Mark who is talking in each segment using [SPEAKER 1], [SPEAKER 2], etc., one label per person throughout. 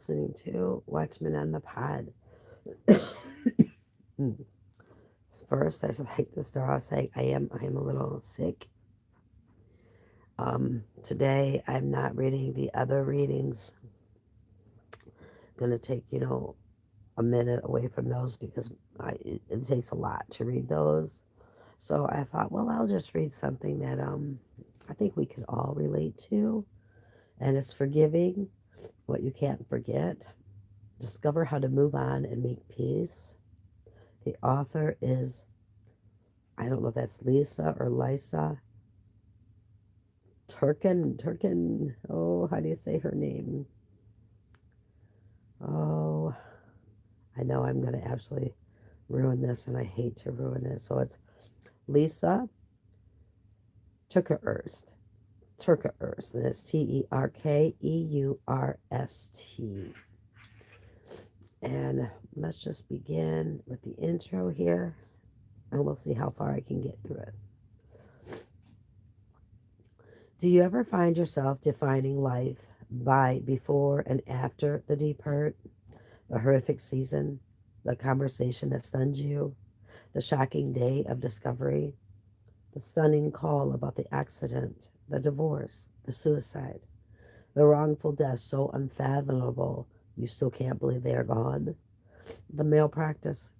[SPEAKER 1] listening to Watchmen on the Pod. First, I just like to start off saying I am a little sick. Today, I'm not reading the other readings. Going to take, a minute away from those because it takes a lot to read those. So I thought, well, I'll just read something that I think we could all relate to, and it's forgiving what you can't forget. Discover how to move on and make peace. The author is, I don't know if that's Lysa or Lysa. Oh, how do you say her name? Oh, I know I'm going to absolutely ruin this, and I hate to ruin it. So it's Lysa Terkeurst. Terkeurst. And it's Terkeurst. And let's just begin with the intro here, and we'll see how far I can get through it. Do you ever find yourself defining life by before and after the deep hurt, the horrific season, the conversation that stunned you, the shocking day of discovery, the stunning call about the accident, the divorce, the suicide, the wrongful death so unfathomable you still can't believe they are gone, the malpractice,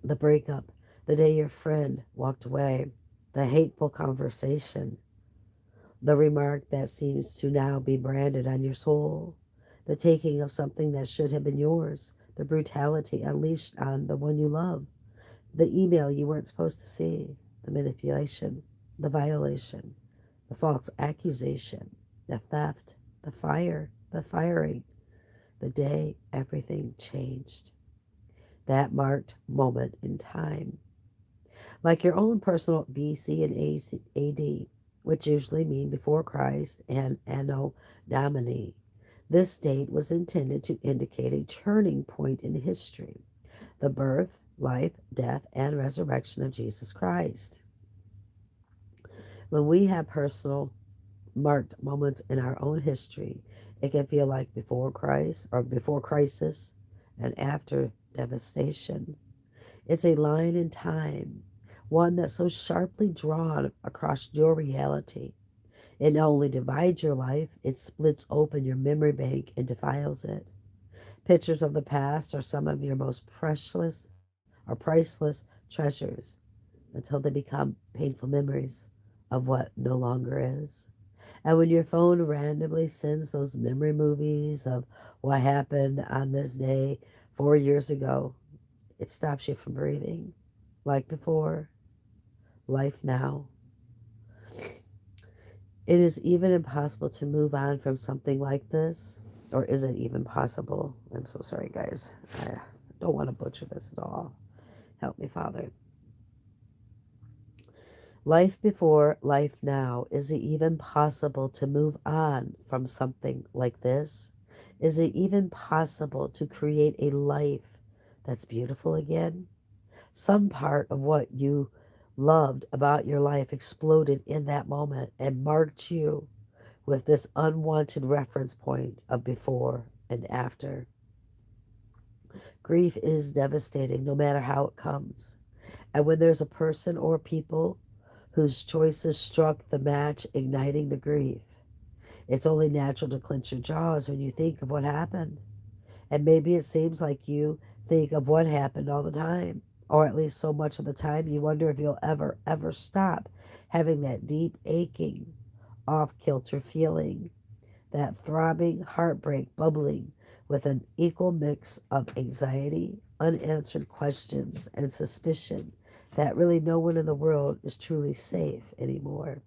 [SPEAKER 1] the breakup, the day your friend walked away, the hateful conversation, the remark that seems to now be branded on your soul, the taking of something that should have been yours, the brutality unleashed on the one you love, the email you weren't supposed to see, the manipulation, the violation, the false accusation, the theft, the fire, the firing, the day everything changed. That marked moment in time. Like your own personal BC and AD, which usually mean before Christ and Anno Domini. This date was intended to indicate a turning point in history, the birth, life, death, and resurrection of Jesus Christ. When we have personal marked moments in our own history, it can feel like before Christ or before crisis and after devastation. It's a line in time, one that's so sharply drawn across your reality. It not only divides your life, it splits open your memory bank and defiles it. Pictures of the past are some of your most precious or priceless treasures until they become painful memories of what no longer is. And when your phone randomly sends those memory movies of what happened on this day 4 years ago, it stops you from breathing. Like before, life now. It is even impossible to move on from something like this. Or is it even possible? I'm so sorry, guys. I don't want to butcher this at all. Help me, Father. Life before, life now. Is it even possible to move on from something like this? Is it even possible to create a life that's beautiful again? Some part of what you loved about your life exploded in that moment and marked you with this unwanted reference point of before and after. Grief is devastating no matter how it comes. And when there's a person or people whose choices struck the match igniting the grief, it's only natural to clench your jaws when you think of what happened. And maybe it seems like you think of what happened all the time, or at least so much of the time you wonder if you'll ever stop having that deep aching, off-kilter feeling, that throbbing heartbreak bubbling with an equal mix of anxiety, unanswered questions, and suspicion that really no one in the world is truly safe anymore.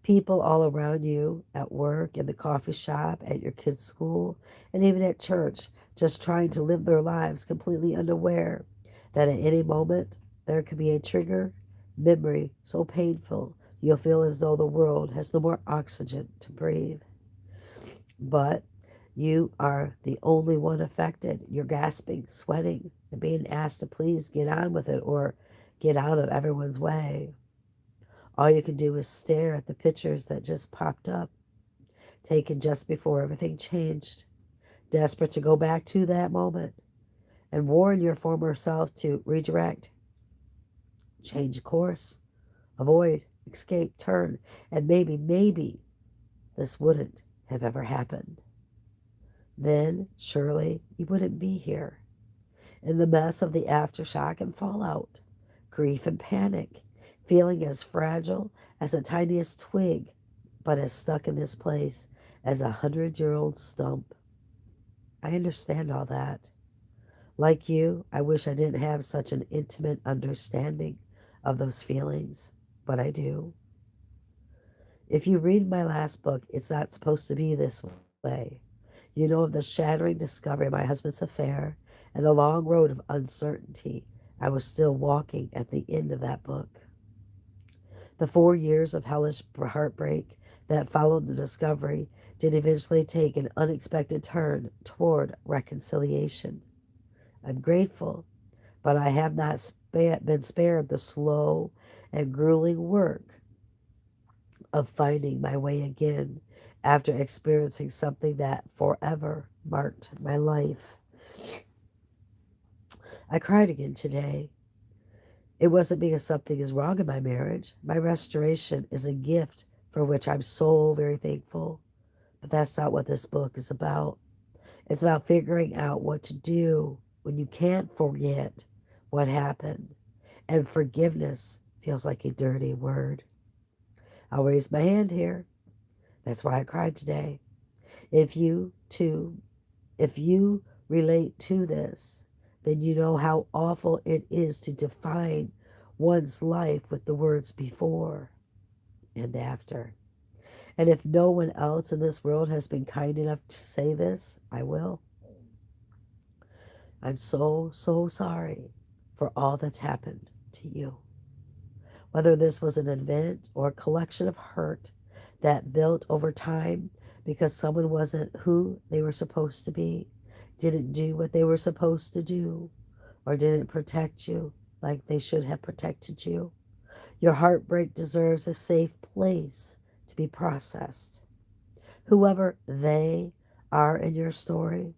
[SPEAKER 1] People all around you, at work, in the coffee shop, at your kids' school, and even at church, just trying to live their lives completely unaware that at any moment there could be a trigger, memory so painful you'll feel as though the world has no more oxygen to breathe. But you are the only one affected. You're gasping, sweating, and being asked to please get on with it or get out of everyone's way. All you can do is stare at the pictures that just popped up, taken just before everything changed. desperate to go back to that moment and warn your former self to redirect, change course, avoid, escape, turn, and maybe this wouldn't have ever happened. Then, surely, you wouldn't be here in the mess of the aftershock and fallout, grief and panic, feeling as fragile as the tiniest twig, but as stuck in this place as 100-year-old stump. I understand all that. Like you, I wish I didn't have such an intimate understanding of those feelings, but I do. If you read my last book, it's not supposed to be this way. You know of the shattering discovery of my husband's affair and the long road of uncertainty I was still walking at the end of that book. The 4 years of hellish heartbreak that followed the discovery did eventually take an unexpected turn toward reconciliation. I'm grateful, but I have not been spared the slow and grueling work of finding my way again after experiencing something that forever marked my life. I cried again today. It wasn't because something is wrong in my marriage. My restoration is a gift for which I'm so very thankful. But that's not what this book is about. It's about figuring out what to do when you can't forget what happened. And forgiveness feels like a dirty word. I'll raise my hand here. That's why I cried today. If you too, if you relate to this, then you know how awful it is to define one's life with the words before and after. And if no one else in this world has been kind enough to say this, I will. I'm so sorry for all that's happened to you. Whether this was an event or a collection of hurt that built over time because someone wasn't who they were supposed to be, didn't do what they were supposed to do, or didn't protect you like they should have protected you. Your heartbreak deserves a safe place to be processed. Whoever they are in your story,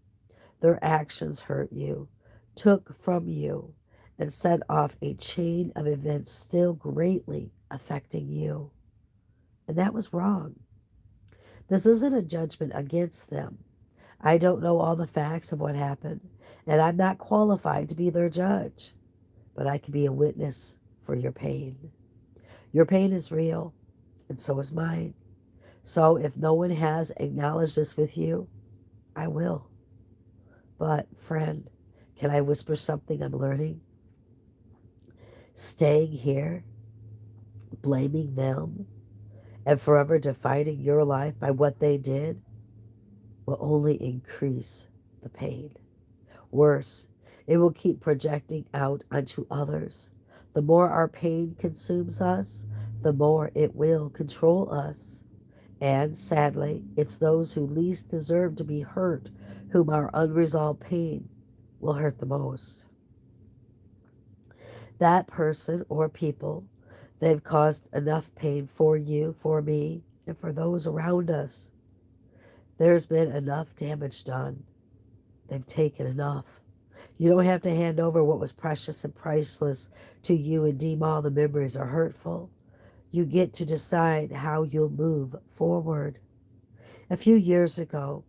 [SPEAKER 1] their actions hurt you, took from you, and set off a chain of events still greatly affecting you. And that was wrong. This isn't a judgment against them. I don't know all the facts of what happened, and I'm not qualified to be their judge, but I can be a witness for your pain. Your pain is real, and so is mine. So if no one has acknowledged this with you, I will. But, friend, can I whisper something I'm learning? Staying here, blaming them, and forever defining your life by what they did will only increase the pain. Worse, it will keep projecting out onto others. The more our pain consumes us, the more it will control us. And sadly, it's those who least deserve to be hurt whom our unresolved pain will hurt the most. That person or people, they've caused enough pain for you, for me, and for those around us. There's been enough damage done. They've taken enough. You don't have to hand over what was precious and priceless to you and deem all the memories are hurtful. You get to decide how you'll move forward. A few years ago,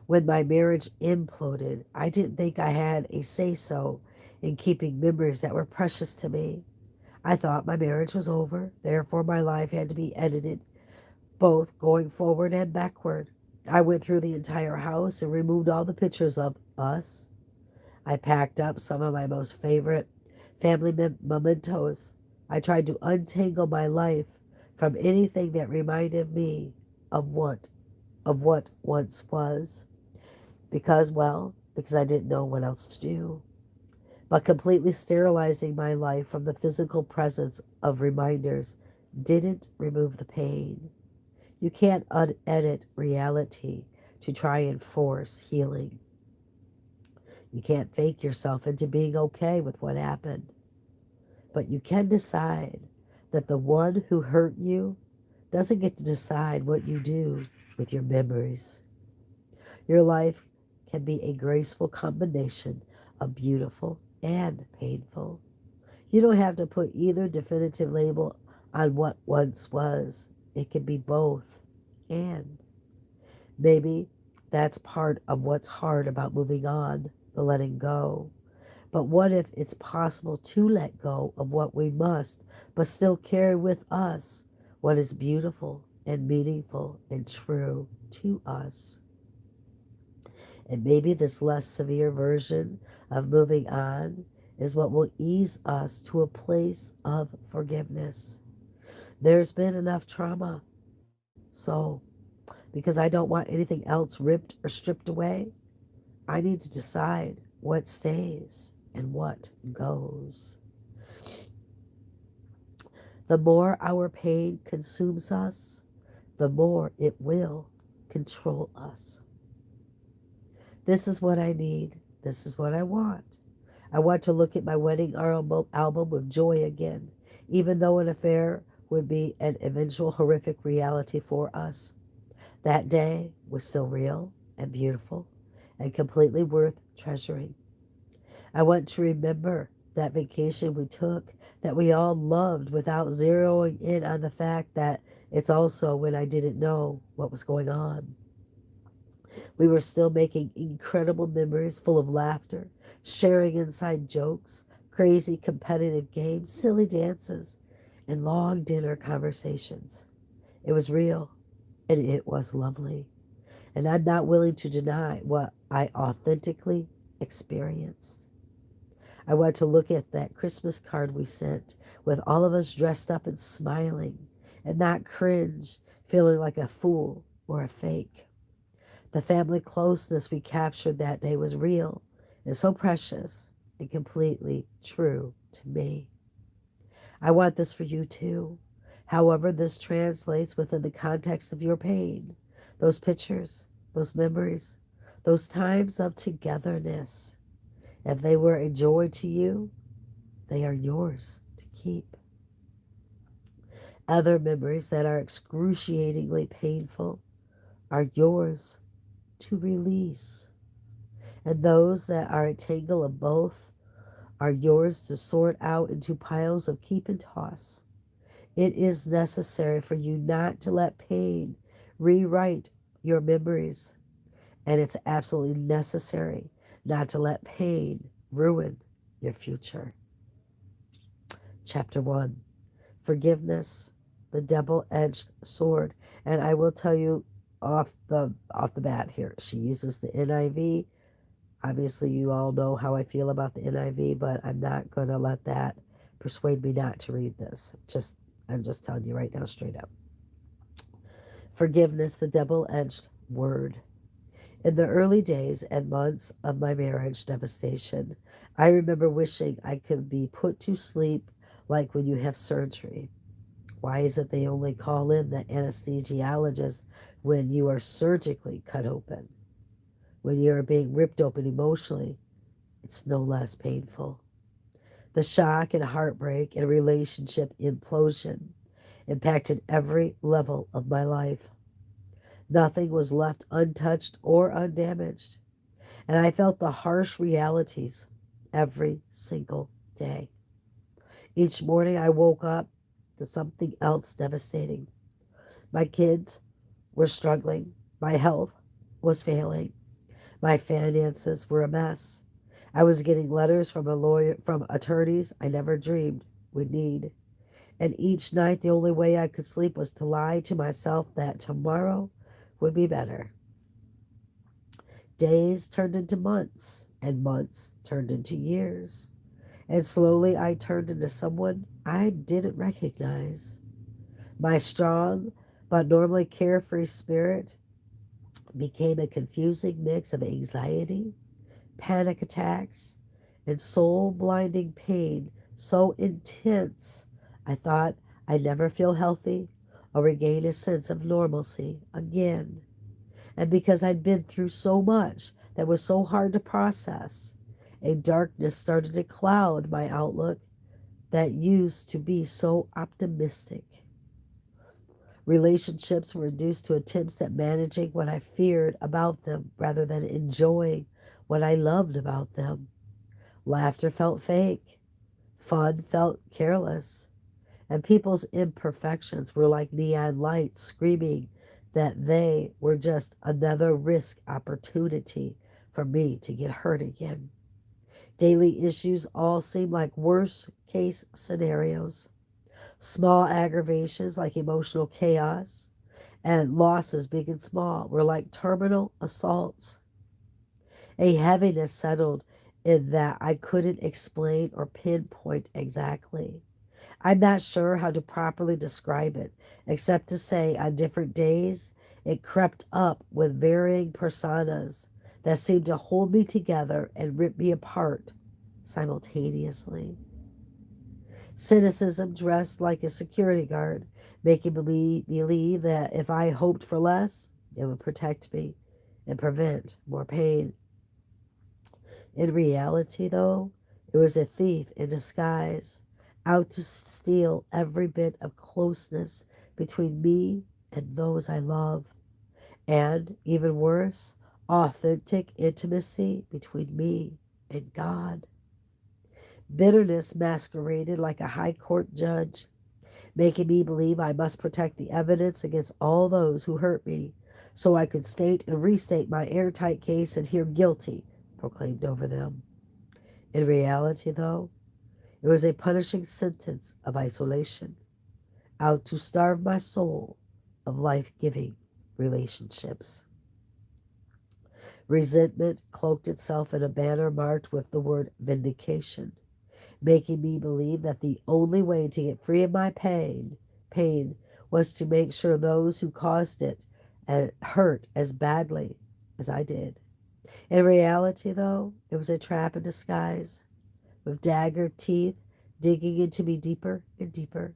[SPEAKER 1] when my marriage imploded, I didn't think I had a say-so in keeping memories that were precious to me. I thought my marriage was over, therefore my life had to be edited, both going forward and backward. I went through the entire house and removed all the pictures of us. I packed up some of my most favorite family mementos. I tried to untangle my life from anything that reminded me of what once was. Because I didn't know what else to do. But completely sterilizing my life from the physical presence of reminders didn't remove the pain. You can't unedit reality to try and force healing. You can't fake yourself into being okay with what happened. But you can decide that the one who hurt you doesn't get to decide what you do with your memories. Your life can be a graceful combination of beautiful and painful. You don't have to put either definitive label on what once was. It can be both. And maybe that's part of what's hard about moving on, the letting go. But what if it's possible to let go of what we must, but still carry with us what is beautiful and meaningful and true to us? And maybe this less severe version of moving on is what will ease us to a place of forgiveness. There's been enough trauma. So, because I don't want anything else ripped or stripped away, I need to decide what stays and what goes. The more our pain consumes us, the more it will control us. This is what I need. This is what I want. I want to look at my wedding album with joy again, even though an affair would be an eventual horrific reality for us. That day was still real and beautiful and completely worth treasuring. I want to remember that vacation we took that we all loved without zeroing in on the fact that it's also when I didn't know what was going on. We were still making incredible memories full of laughter, sharing inside jokes, crazy competitive games, silly dances, and long dinner conversations. It was real and it was lovely. And I'm not willing to deny what I authentically experienced. I want to look at that Christmas card we sent with all of us dressed up and smiling and not cringe, feeling like a fool or a fake. The family closeness we captured that day was real and so precious and completely true to me. I want this for you too. However, this translates within the context of your pain. Those pictures, those memories, those times of togetherness. If they were a joy to you, they are yours to keep. Other memories that are excruciatingly painful are yours to release. And those that are a tangle of both are yours to sort out into piles of keep and toss. It is necessary for you not to let pain rewrite your memories. And it's absolutely necessary not to let pain ruin your future. Chapter 1, Forgiveness, the double-edged sword. And I will tell you off the bat here, she uses the NIV. Obviously, you all know how I feel about the NIV, but I'm not going to let that persuade me not to read this. I'm just telling you right now, straight up. Forgiveness, the double-edged word. In the early days and months of my marriage devastation, I remember wishing I could be put to sleep like when you have surgery. Why is it they only call in the anesthesiologist when you are surgically cut open? When you are being ripped open emotionally, it's no less painful. The shock and heartbreak and relationship implosion impacted every level of my life. Nothing was left untouched or undamaged, and I felt the harsh realities every single day. Each morning I woke up to something else devastating. My kids were struggling, my health was failing, my finances were a mess. I was getting letters from attorneys I never dreamed would need. And each night the only way I could sleep was to lie to myself that tomorrow would be better. Days turned into months, and months turned into years. And slowly I turned into someone I didn't recognize. My strong but normally carefree spirit became a confusing mix of anxiety, panic attacks, and soul blinding pain so intense I thought I'd never feel healthy or regain a sense of normalcy again. And because I'd been through so much that was so hard to process, a darkness started to cloud my outlook that used to be so optimistic. Relationships were reduced to attempts at managing what I feared about them rather than enjoying what I loved about them. Laughter felt fake. Fun felt careless. And people's imperfections were like neon lights screaming that they were just another risk opportunity for me to get hurt again. Daily issues all seemed like worst case scenarios. Small aggravations like emotional chaos and losses big and small were like terminal assaults. A heaviness settled in that I couldn't explain or pinpoint exactly. I'm not sure how to properly describe it, except to say on different days it crept up with varying personas that seemed to hold me together and rip me apart simultaneously. Cynicism dressed like a security guard, making me believe that if I hoped for less, it would protect me and prevent more pain. In reality, though, it was a thief in disguise, out to steal every bit of closeness between me and those I love, and, even worse, authentic intimacy between me and God. Bitterness masqueraded like a high court judge, making me believe I must protect the evidence against all those who hurt me, so I could state and restate my airtight case and hear guilty proclaimed over them. In reality, though, it was a punishing sentence of isolation, out to starve my soul of life giving relationships. Resentment cloaked itself in a banner marked with the word vindication, making me believe that the only way to get free of my pain was to make sure those who caused it hurt as badly as I did. In reality, though, it was a trap in disguise, with dagger teeth digging into me deeper and deeper,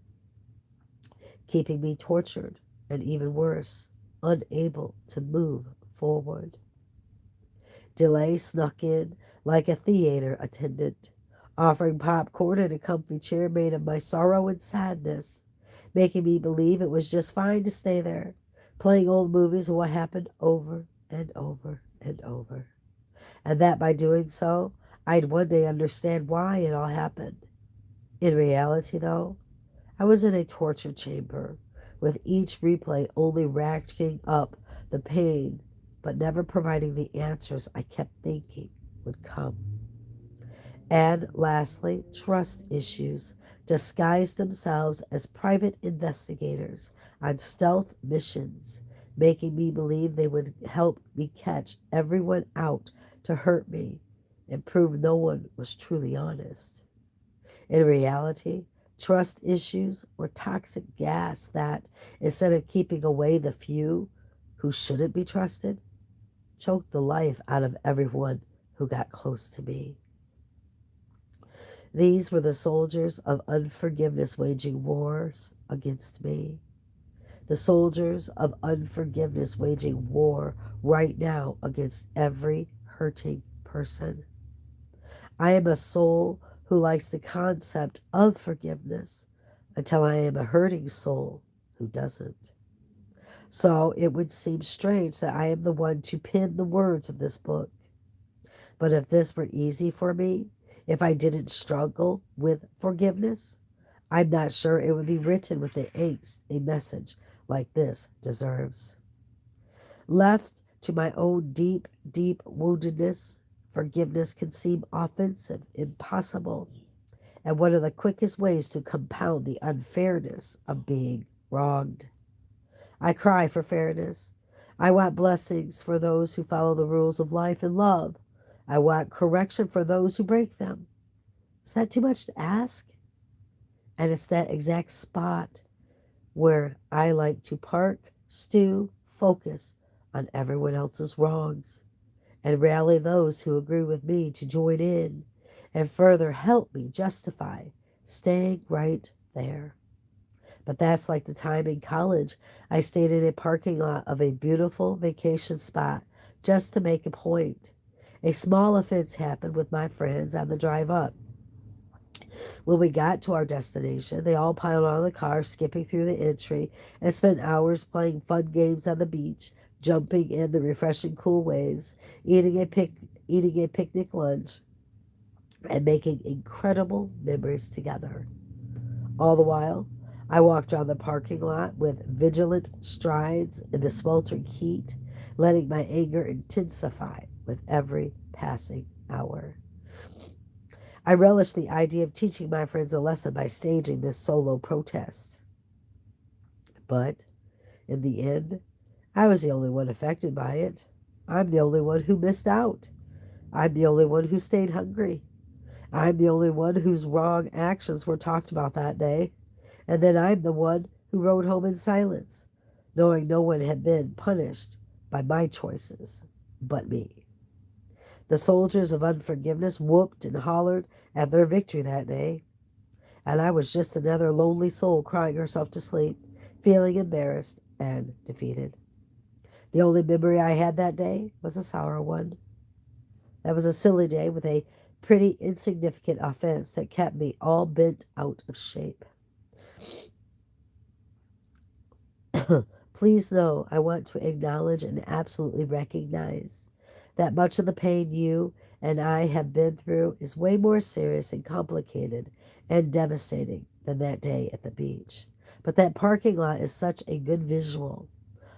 [SPEAKER 1] keeping me tortured and even worse, unable to move forward. Delay snuck in like a theater attendant, offering popcorn and a comfy chair made of my sorrow and sadness, making me believe it was just fine to stay there, playing old movies of what happened over and over and over. And that by doing so, I'd one day understand why it all happened. In reality, though, I was in a torture chamber, with each replay only ratcheting up the pain, but never providing the answers I kept thinking would come. And lastly, trust issues disguised themselves as private investigators on stealth missions, making me believe they would help me catch everyone out to hurt me and prove no one was truly honest. In reality, trust issues were toxic gas that, instead of keeping away the few who shouldn't be trusted, choked the life out of everyone who got close to me. These were the soldiers of unforgiveness waging wars against me. The soldiers of unforgiveness waging war right now against every hurting person. I am a soul who likes the concept of forgiveness until I am a hurting soul who doesn't. So it would seem strange that I am the one to pen the words of this book. But if this were easy for me, if I didn't struggle with forgiveness, I'm not sure it would be written with the angst a message like this deserves. Left to my own deep, deep woundedness, forgiveness can seem offensive, impossible, and one of the quickest ways to compound the unfairness of being wronged. I cry for fairness. I want blessings for those who follow the rules of life and love. I want correction for those who break them. Is that too much to ask? And it's that exact spot where I like to park, stew, focus on everyone else's wrongs, and rally those who agree with me to join in and further help me justify staying right there. But that's like the time in college I stayed in a parking lot of a beautiful vacation spot just to make a point. A small offense happened with my friends on the drive up, When we got to our destination, they all piled on the car, skipping through the entry, and spent hours playing fun games on the beach, jumping in the refreshing cool waves, eating a picnic lunch, and making incredible memories together. All the while, I walked around the parking lot with vigilant strides in the sweltering heat, letting my anger intensify with every passing hour. I relished the idea of teaching my friends a lesson by staging this solo protest. But in the end, I was the only one affected by it. I'm the only one who missed out. I'm the only one who stayed hungry. I'm the only one whose wrong actions were talked about that day. And then I'm the one who rode home in silence, knowing no one had been punished by my choices but me. The soldiers of unforgiveness whooped and hollered at their victory that day, and I was just another lonely soul crying herself to sleep, feeling embarrassed and defeated. The only memory I had that day was a sour one. That was a silly day with a pretty insignificant offense that kept me all bent out of shape. Please know I want to acknowledge and absolutely recognize that much of the pain you and I have been through is way more serious and complicated and devastating than that day at the beach. But that parking lot is such a good visual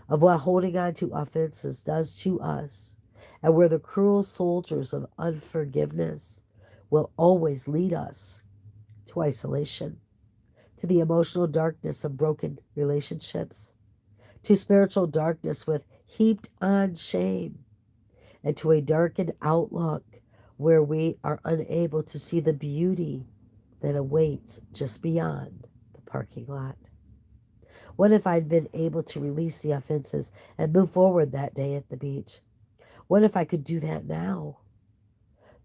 [SPEAKER 1] of what holding on to offenses does to us, and where the cruel soldiers of unforgiveness will always lead us to isolation, to the emotional darkness of broken relationships, to spiritual darkness with heaped on shame, and to a darkened outlook where we are unable to see the beauty that awaits just beyond the parking lot. What if I'd been able to release the offenses and move forward that day at the beach? What if I could do that now?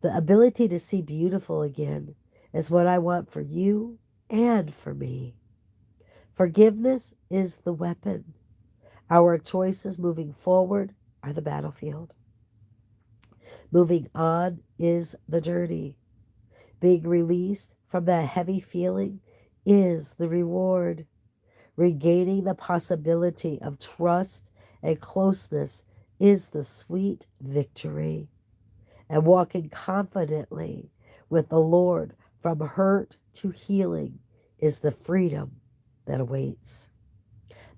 [SPEAKER 1] The ability to see beautiful again is what I want for you and for me. Forgiveness is the weapon. Our choices moving forward are the battlefield. Moving on is the journey. Being released from that heavy feeling is the reward. Regaining the possibility of trust and closeness is the sweet victory. And walking confidently with the Lord from hurt to healing is the freedom that awaits.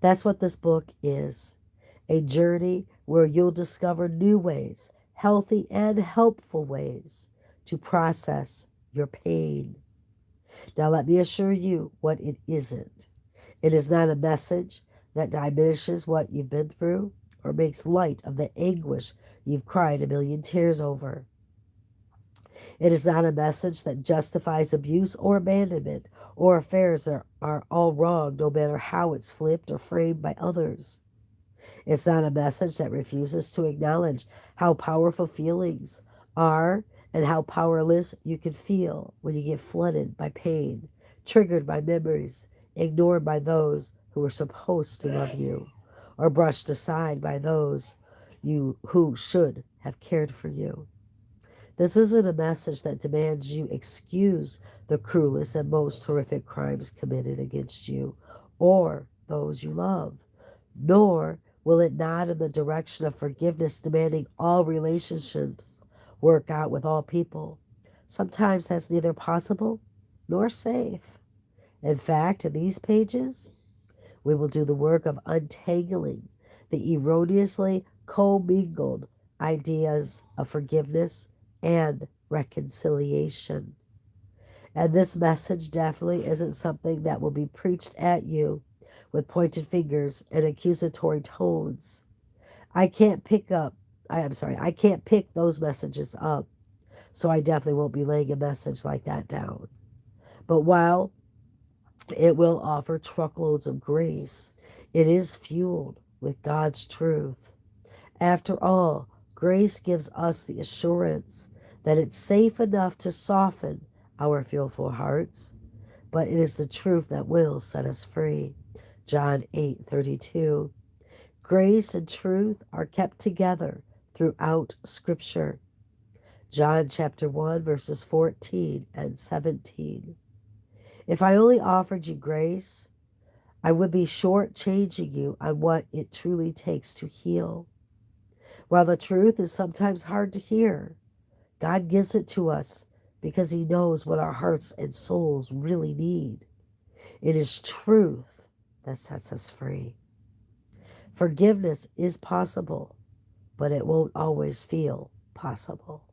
[SPEAKER 1] That's what this book is, a journey where you'll discover new ways, healthy and helpful ways, to process your pain. Now, let me assure you what it isn't. It is not a message that diminishes what you've been through or makes light of the anguish you've cried a million tears over. It is not a message that justifies abuse or abandonment or affairs that are all wrong no matter how it's flipped or framed by others. It's not a message that refuses to acknowledge how powerful feelings are and how powerless you can feel when you get flooded by pain, triggered by memories, ignored by those who were supposed to love you, or brushed aside by those you who should have cared for you. This isn't a message that demands you excuse the cruelest and most horrific crimes committed against you or those you love, nor will it nod in the direction of forgiveness, demanding all relationships work out with all people. Sometimes that's neither possible nor safe. In fact, in these pages, we will do the work of untangling the erroneously commingled ideas of forgiveness and reconciliation. And this message definitely isn't something that will be preached at you with pointed fingers and accusatory tones. I can't pick up, I can't pick those messages up, so I definitely won't be laying a message like that down. But while it will offer truckloads of grace, it is fueled with God's truth. After all, grace gives us the assurance that it's safe enough to soften our fearful hearts, but it is the truth that will set us free. John 8:32. Grace and truth are kept together throughout Scripture. John chapter 1 verses 14 and 17. If I only offered you grace, I would be shortchanging you on what it truly takes to heal. While the truth is sometimes hard to hear, God gives it to us because He knows what our hearts and souls really need. It is truth that sets us free. Forgiveness is possible, but it won't always feel possible.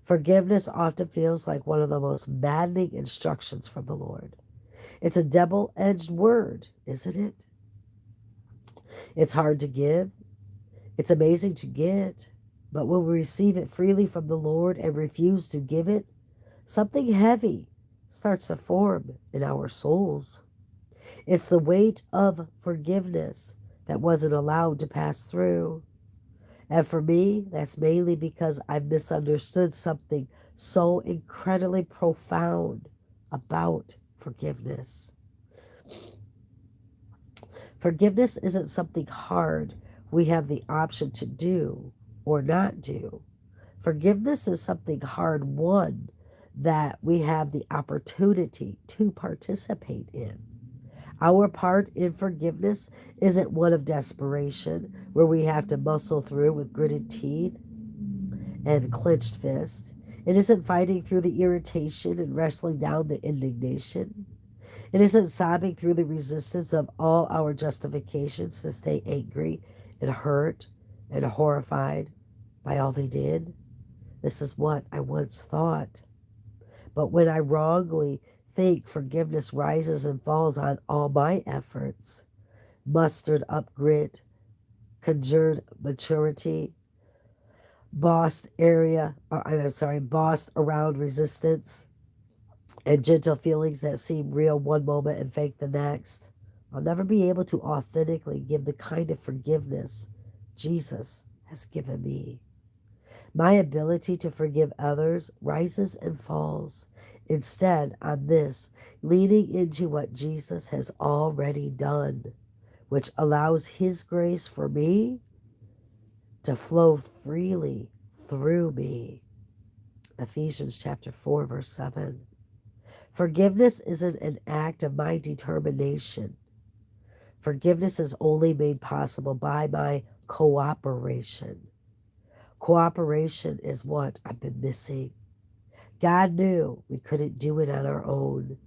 [SPEAKER 1] Forgiveness often feels like one of the most maddening instructions from the Lord. It's a double-edged word, isn't it? It's hard to give. It's amazing to get. But when we receive it freely from the Lord and refuse to give it, something heavy starts to form in our souls. It's the weight of forgiveness that wasn't allowed to pass through. And for me, that's mainly because I misunderstood something so incredibly profound about forgiveness. Forgiveness isn't something hard we have the option to do or not do. Forgiveness is something hard won that we have the opportunity to participate in. Our part in forgiveness isn't one of desperation, where we have to muscle through with gritted teeth and clenched fists. It isn't fighting through the irritation and wrestling down the indignation. It isn't sobbing through the resistance of all our justifications to stay angry and hurt and horrified by all they did. This is what I once thought. But when I wrongly think forgiveness rises and falls on all my efforts, mustered up grit, conjured maturity, bossed around resistance, and gentle feelings that seem real one moment and fake the next, I'll never be able to authentically give the kind of forgiveness Jesus has given me. My ability to forgive others rises and falls. Instead, on this, leaning into what Jesus has already done, which allows His grace for me to flow freely through me. Ephesians chapter 4, verse 7. Forgiveness isn't an act of my determination. Forgiveness is only made possible by my cooperation. Cooperation is what I've been missing. God knew we couldn't do it on our own.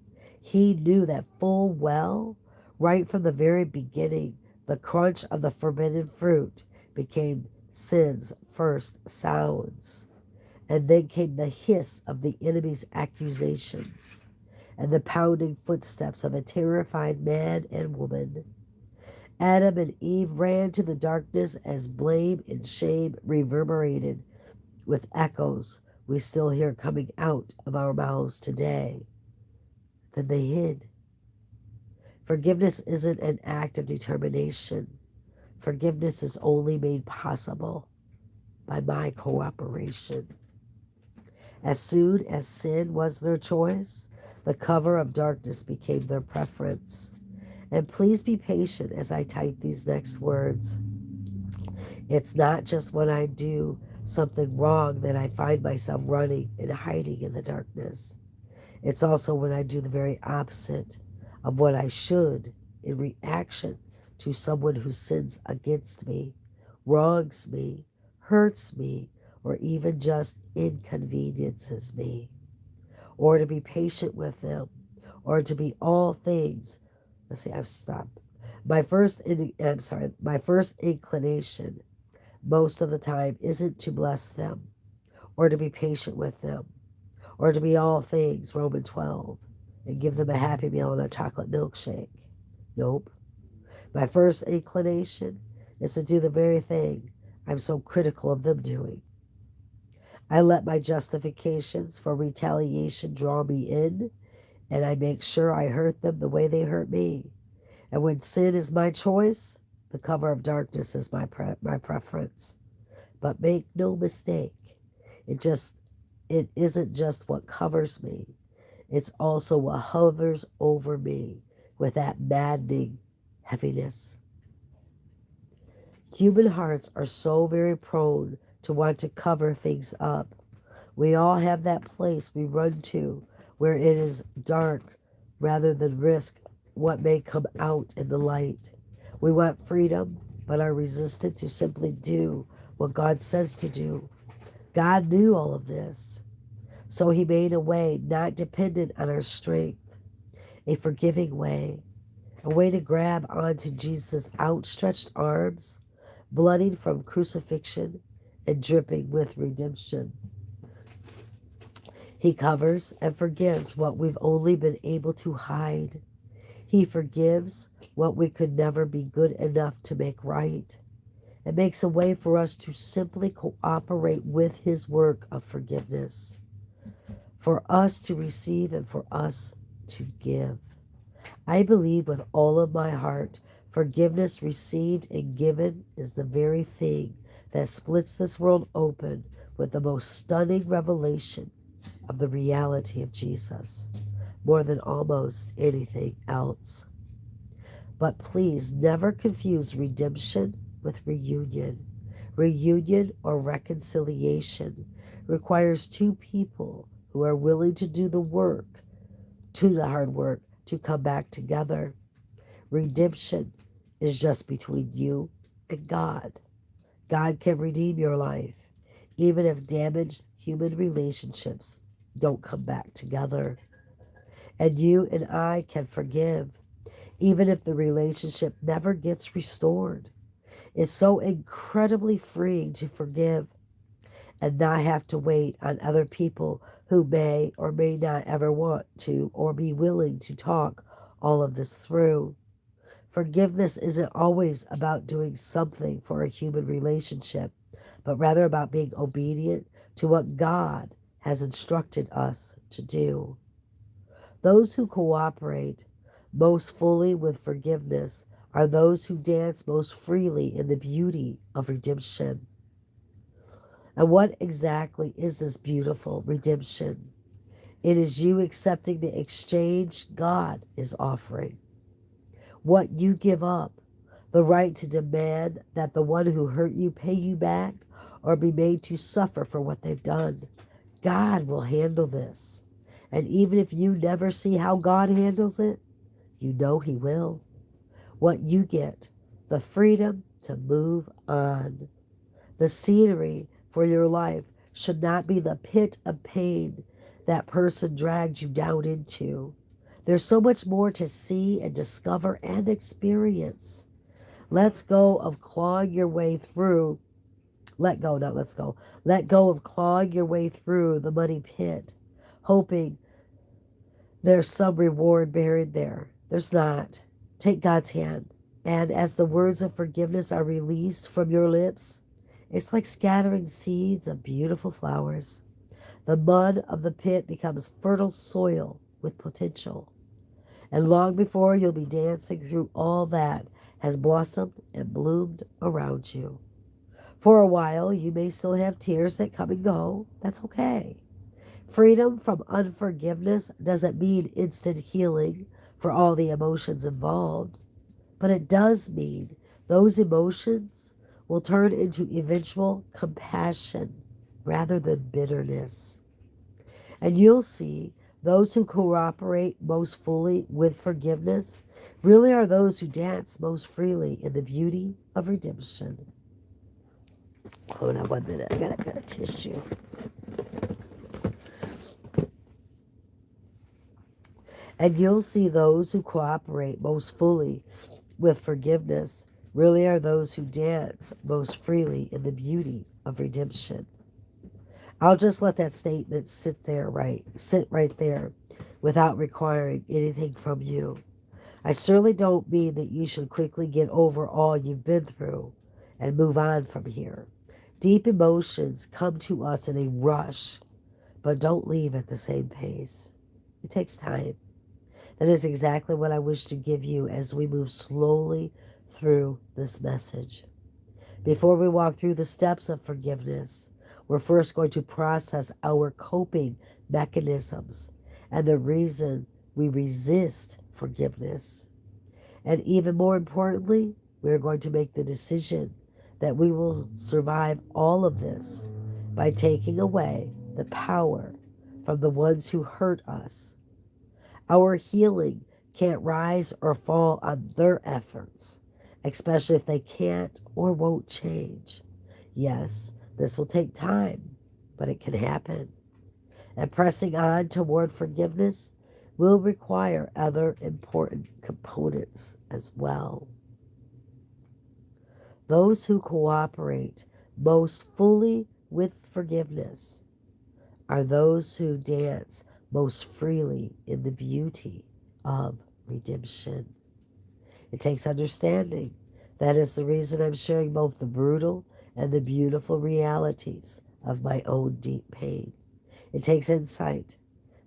[SPEAKER 1] He knew that full well, right from the very beginning, the crunch of the forbidden fruit became sin's first sounds. And then came the hiss of the enemy's accusations and the pounding footsteps of a terrified man and woman. Adam and Eve ran to the darkness as blame and shame reverberated with echoes we still hear coming out of our mouths today. Then they hid. Forgiveness isn't an act of determination. Forgiveness is only made possible by my cooperation. As soon as sin was their choice, the cover of darkness became their preference. And please be patient as I type these next words. It's not just when I do something wrong that I find myself running and hiding in the darkness. It's also when I do the very opposite of what I should in reaction to someone who sins against me, wrongs me, hurts me, or even just inconveniences me. Or to be patient with them, or to be all things. Let's see, I've stopped. My first inclination most of the time isn't to bless them, or to be patient with them, or to be all things, Romans 12, and give them a happy meal and a chocolate milkshake. Nope. My first inclination is to do the very thing I'm so critical of them doing. I let my justifications for retaliation draw me in, and I make sure I hurt them the way they hurt me. And when sin is my choice, the cover of darkness is my preference. But make no mistake, it isn't just what covers me. It's also what hovers over me with that maddening heaviness. Human hearts are so very prone to want to cover things up. We all have that place we run to where it is dark rather than risk what may come out in the light. We want freedom, but are resistant to simply do what God says to do. God knew all of this, so he made a way not dependent on our strength, a forgiving way, a way to grab onto Jesus' outstretched arms, bloodied from crucifixion and dripping with redemption. He covers and forgives what we've only been able to hide. He forgives what we could never be good enough to make right. It makes a way for us to simply cooperate with his work of forgiveness, for us to receive and for us to give. I believe with all of my heart, forgiveness received and given is the very thing that splits this world open with the most stunning revelation of the reality of Jesus, more than almost anything else. But please never confuse redemption with reunion. Reunion or reconciliation requires two people who are willing to do the work, to the hard work, to come back together. Redemption is just between you and God. God can redeem your life, even if damaged human relationships don't come back together. And you and I can forgive, even if the relationship never gets restored. It's so incredibly freeing to forgive and not have to wait on other people who may or may not ever want to or be willing to talk all of this through. Forgiveness isn't always about doing something for a human relationship, but rather about being obedient to what God has instructed us to do. Those who cooperate most fully with forgiveness are those who dance most freely in the beauty of redemption. And what exactly is this beautiful redemption? It is you accepting the exchange God is offering. What you give up, the right to demand that the one who hurt you pay you back or be made to suffer for what they've done. God will handle this. And even if you never see how God handles it, you know he will. What you get, the freedom to move on. The scenery for your life should not be the pit of pain that person dragged you down into. There's so much more to see and discover and experience. Let's go of clawing your way through. Let go, not let's go. Let go of clawing your way through the muddy pit, hoping there's some reward buried there. There's not. Take God's hand. And as the words of forgiveness are released from your lips, it's like scattering seeds of beautiful flowers. The mud of the pit becomes fertile soil with potential. And long before you'll be dancing through all that has blossomed and bloomed around you. For a while, you may still have tears that come and go. That's okay. Freedom from unforgiveness doesn't mean instant healing for all the emotions involved, but it does mean those emotions will turn into eventual compassion rather than bitterness. And you'll see those who cooperate most fully with forgiveness really are those who dance most freely in the beauty of redemption. Hold on 1 minute. I gotta get a tissue. And you'll see those who cooperate most fully with forgiveness really are those who dance most freely in the beauty of redemption. I'll just let that statement sit right there without requiring anything from you. I certainly don't mean that you should quickly get over all you've been through and move on from here. Deep emotions come to us in a rush, but don't leave at the same pace. It takes time. That is exactly what I wish to give you as we move slowly through this message. Before we walk through the steps of forgiveness, we're first going to process our coping mechanisms and the reason we resist forgiveness. And even more importantly, we're going to make the decision that we will survive all of this by taking away the power from the ones who hurt us. Our healing can't rise or fall on their efforts, especially if they can't or won't change. Yes, this will take time, but it can happen. And pressing on toward forgiveness will require other important components as well. Those who cooperate most fully with forgiveness are those who dance most freely in the beauty of redemption. It takes understanding. That is the reason I'm sharing both the brutal and the beautiful realities of my own deep pain. It takes insight.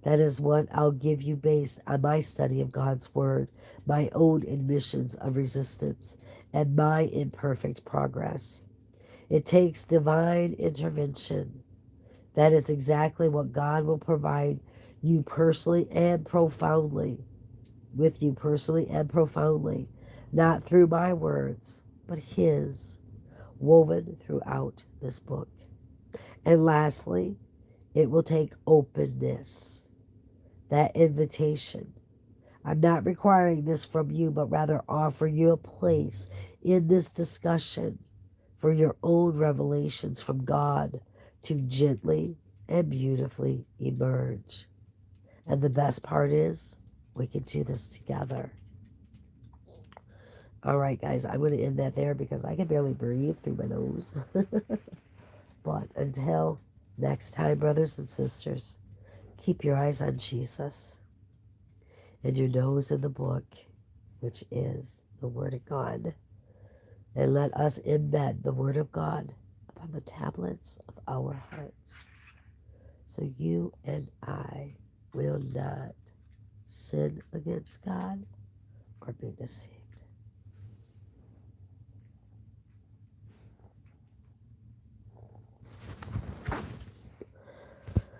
[SPEAKER 1] That is what I'll give you based on my study of God's Word, my own admissions of resistance, and my imperfect progress. It takes divine intervention. That is exactly what God will provide you personally and profoundly, with you personally and profoundly, not through my words, but His, woven throughout this book. And lastly, it will take openness, that invitation. I'm not requiring this from you, but rather offer you a place in this discussion for your own revelations from God to gently and beautifully emerge. And the best part is, we can do this together. All right, guys, I'm going to end that there because I can barely breathe through my nose. But until next time, brothers and sisters, keep your eyes on Jesus and your nose in the book, which is the Word of God. And let us embed the Word of God upon the tablets of our hearts, so you and I will not sin against God or be deceived.